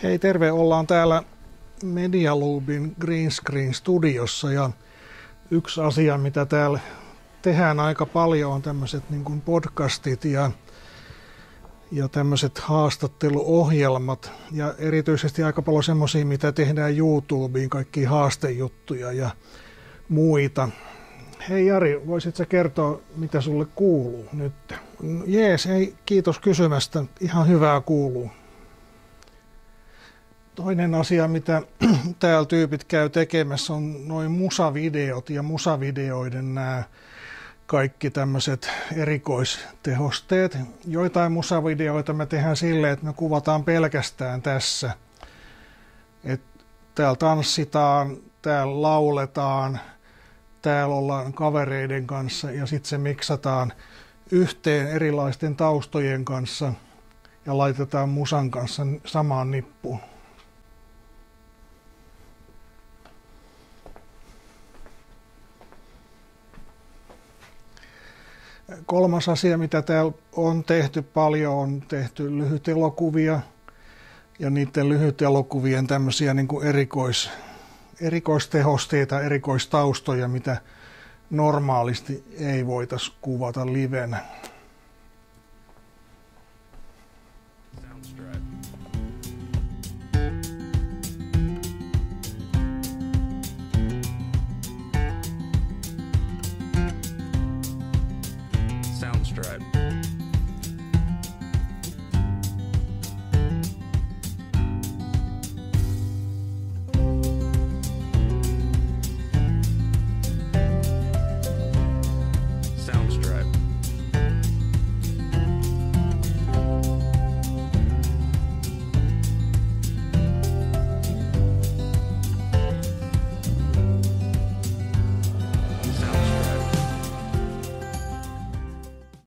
Hei, terve. Ollaan täällä Medialoopin Green Screen Studiossa ja yksi asia, mitä täällä tehdään aika paljon, on tämmöiset niin kuin podcastit ja tämmöiset haastatteluohjelmat ja erityisesti aika paljon semmoisia, mitä tehdään YouTubeen, kaikki haastejuttuja ja muita. Hei Jari, voisit sä kertoa, mitä sulle kuuluu nyt? Jees, hei, kiitos kysymästä. Ihan hyvää kuuluu. Toinen asia, mitä täällä tyypit käy tekemässä, on noin musavideot ja musavideoiden nämä kaikki tämmöiset erikoistehosteet. Joitain musavideoita me tehdään silleen, että me kuvataan pelkästään tässä. Täällä tanssitaan, täällä lauletaan, täällä ollaan kavereiden kanssa ja sitten se miksataan yhteen erilaisten taustojen kanssa ja laitetaan musan kanssa samaan nippuun. Kolmas asia, mitä täällä on tehty paljon, on tehty lyhytelokuvia ja niiden lyhytelokuvien tämmöisiä niin kuin erikoistehosteita, erikoistaustoja, mitä normaalisti ei voitaisi kuvata livenä.